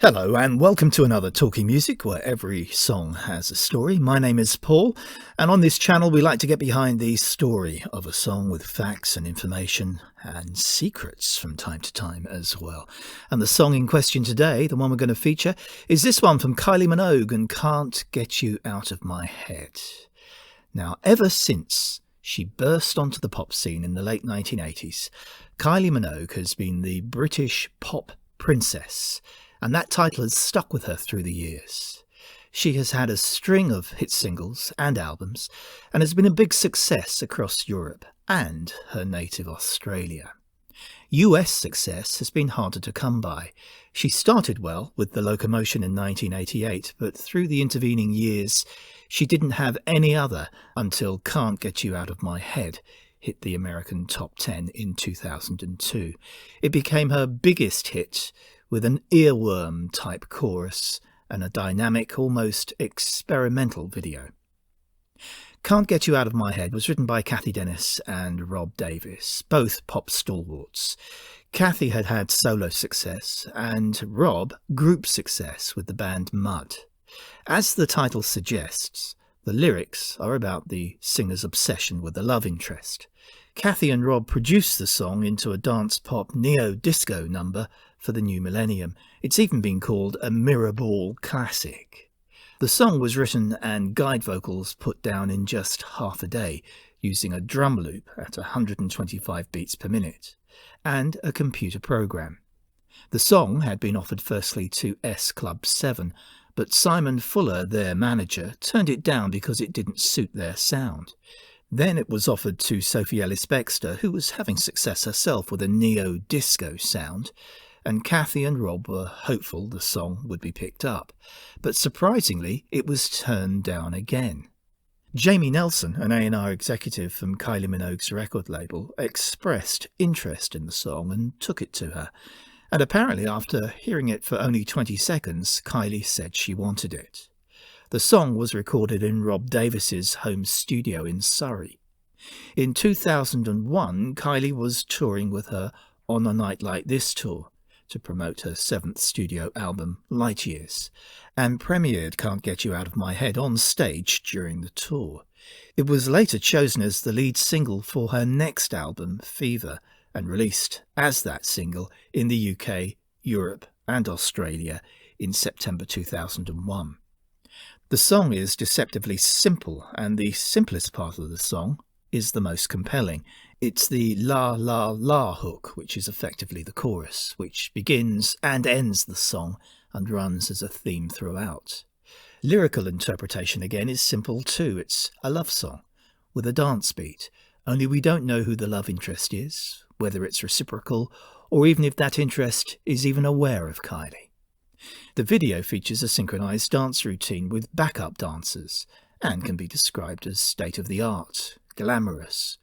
Hello and welcome to another Talking Music where every song has a story. My name is Paul and on this channel we like to get behind the story of a song with facts and information and secrets from time to time as well. And the song in question today, the one we're going to feature, is this one from Kylie Minogue and Can't Get You Out of My Head. Now, ever since she burst onto the pop scene in the late 1980s, Kylie Minogue has been the British pop princess. And that title has stuck with her through the years. She has had a string of hit singles and albums and has been a big success across Europe and her native Australia. US success has been harder to come by. She started well with The Locomotion in 1988, but through the intervening years, she didn't have any other until Can't Get You Out of My Head hit the American top 10 in 2002. It became her biggest hit, with an earworm-type chorus and a dynamic, almost experimental video. Can't Get You Out of My Head was written by Cathy Dennis and Rob Davis, both pop stalwarts. Cathy had had solo success and Rob group success with the band Mud. As the title suggests, the lyrics are about the singer's obsession with a love interest. Cathy and Rob produced the song into a dance-pop neo-disco number for the new millennium. It's even been called a mirror ball classic. The song was written and guide vocals put down in just half a day, using a drum loop at 125 beats per minute, and a computer program. The song had been offered firstly to S Club 7, but Simon Fuller, their manager, turned it down because it didn't suit their sound. Then it was offered to Sophie Ellis-Bextor, who was having success herself with a neo-disco sound, and Cathy and Rob were hopeful the song would be picked up. But surprisingly, it was turned down again. Jamie Nelson, an A&R executive from Kylie Minogue's record label, expressed interest in the song and took it to her. And apparently after hearing it for only 20 seconds, Kylie said she wanted it. The song was recorded in Rob Davis's home studio in Surrey. In 2001, Kylie was touring with her On a Night Like This tour to promote her 7th studio album, Light Years, and premiered Can't Get You Out of My Head on stage during the tour. It was later chosen as the lead single for her next album, Fever, and released as that single in the UK, Europe and Australia in September 2001. The song is deceptively simple, and the simplest part of the song is the most compelling. It's the la la la hook, which is effectively the chorus, which begins and ends the song and runs as a theme throughout. Lyrical interpretation again is simple too. It's a love song with a dance beat, only we don't know who the love interest is, whether it's reciprocal, or even if that interest is even aware of Kylie. The video features a synchronized dance routine with backup dancers and can be described as state-of-the-art, glamorous,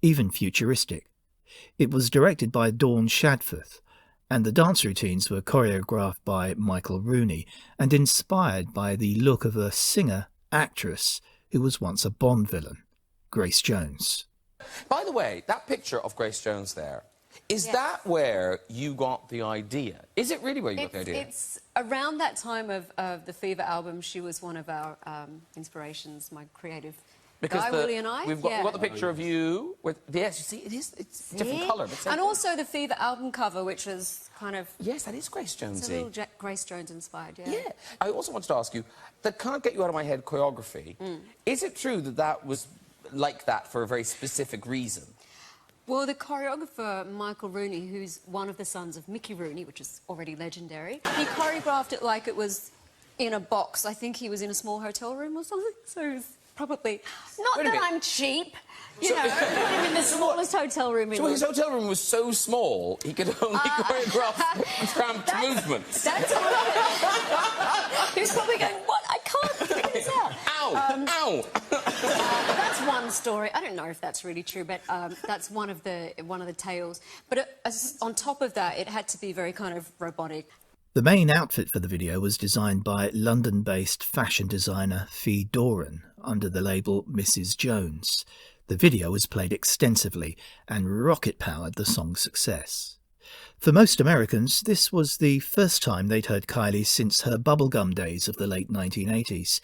even futuristic. It was directed by Dawn Shadforth, and the dance routines were choreographed by Michael Rooney and inspired by the look of a singer-actress who was once a Bond villain, Grace Jones. By the way, that picture of Grace Jones there, is that where you got the idea? Is it really where you got the idea? It's around that time of the Fever album. She was one of our inspirations, my creative guy, Willie and I. We've got the picture of you with, yes, you see, it's a different colour. And also the Fever album cover, which was kind of... Yes, that is Grace Jonesy. It's a little Grace Jones inspired, yeah. Yeah. I also wanted to ask you, the Can't Get You Out of My Head choreography, is it true that that was like that for a very specific reason? Well, the choreographer, Michael Rooney, who's one of the sons of Mickey Rooney, which is already legendary, he choreographed it like it was in a box. I think he was in a small hotel room or something, so it was probably... Not that I'm cheap, you know, put him in the smallest hotel room in So his hotel room was so small, he could only choreograph cramped movements. That's all. He was probably going, what? I can't figure this out. Ow! Ow! That's one story. I don't know if that's really true, but that's one of the tales. But on top of that, it had to be very kind of robotic. The main outfit for the video was designed by London-based fashion designer Fee Doran under the label Mrs. Jones. The video was played extensively and rocket-powered the song's success. For most Americans, this was the first time they'd heard Kylie since her bubblegum days of the late 1980s.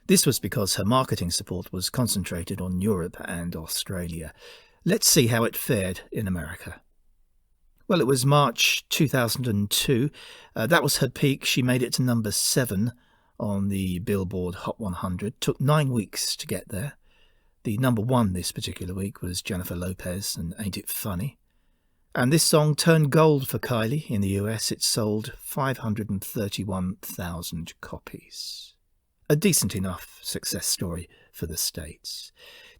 This was because her marketing support was concentrated on Europe and Australia. Let's see how it fared in America. Well, it was March 2002. That was her peak. She made it to number 7 on the Billboard Hot 100. Took 9 weeks to get there. The number 1 this particular week was Jennifer Lopez and Ain't It Funny. And this song turned gold for Kylie. In the US, it sold 531,000 copies. A decent enough success story for the States.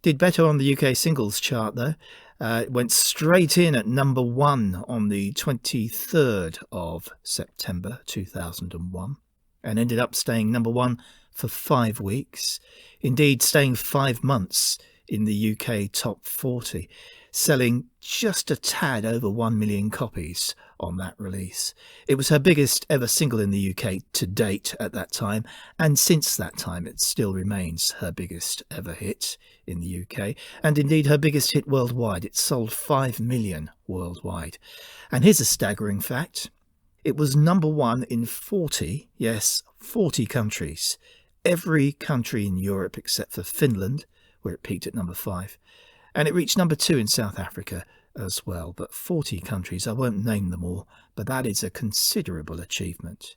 Did better on the UK singles chart though. It went straight in at number 1 on the 23rd of September 2001 and ended up staying number 1 for 5 weeks. Indeed, staying 5 months in the UK top 40, selling just a tad over 1 million copies on that release. It was her biggest ever single in the UK to date at that time, and since that time it still remains her biggest ever hit in the UK, and indeed her biggest hit worldwide. It sold 5 million worldwide. And here's a staggering fact. It was number 1 in 40, yes, 40 countries. Every country in Europe except for Finland, where it peaked at number 5. And it reached number 2 in South Africa as well. But 40 countries, I won't name them all, but that is a considerable achievement.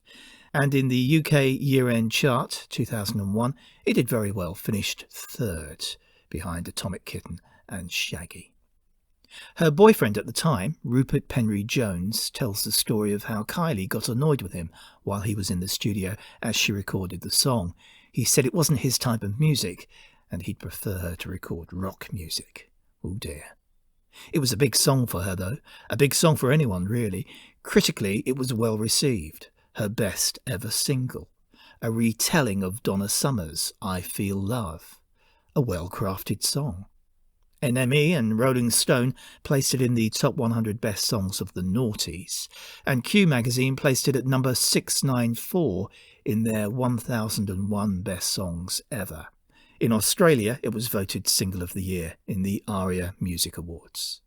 And in the UK year-end chart, 2001, it did very well, finished 3rd behind Atomic Kitten and Shaggy. Her boyfriend at the time, Rupert Penry Jones, tells the story of how Kylie got annoyed with him while he was in the studio as she recorded the song. He said it wasn't his type of music, and he'd prefer her to record rock music. Oh dear. It was a big song for her though, a big song for anyone really. Critically, it was well received, her best ever single. A retelling of Donna Summer's I Feel Love, a well-crafted song. NME and Rolling Stone placed it in the top 100 best songs of the noughties, and Q magazine placed it at number 694 in their 1001 best songs ever. In Australia, it was voted Single of the Year in the ARIA Music Awards.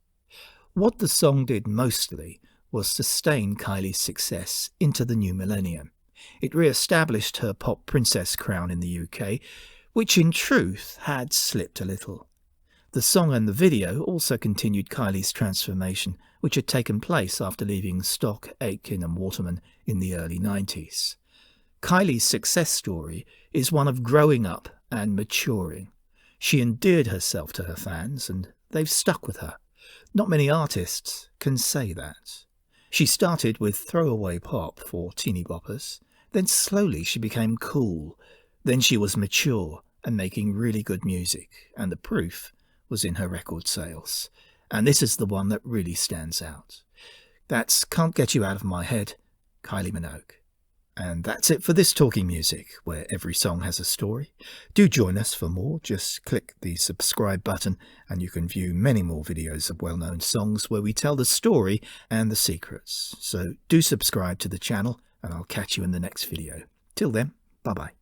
What the song did mostly was sustain Kylie's success into the new millennium. It re-established her pop princess crown in the UK, which in truth had slipped a little. The song and the video also continued Kylie's transformation, which had taken place after leaving Stock, Aitken and Waterman in the early 90s. Kylie's success story is one of growing up and maturing. She endeared herself to her fans, and they've stuck with her. Not many artists can say that. She started with throwaway pop for teeny boppers, then slowly she became cool. Then she was mature and making really good music, and the proof was in her record sales. And this is the one that really stands out. That's Can't Get You Out of My Head, Kylie Minogue. And that's it for this Talking Music, where every song has a story. Do join us for more. Just click the subscribe button and you can view many more videos of well-known songs where we tell the story and the secrets. So do subscribe to the channel and I'll catch you in the next video. Till then, bye-bye.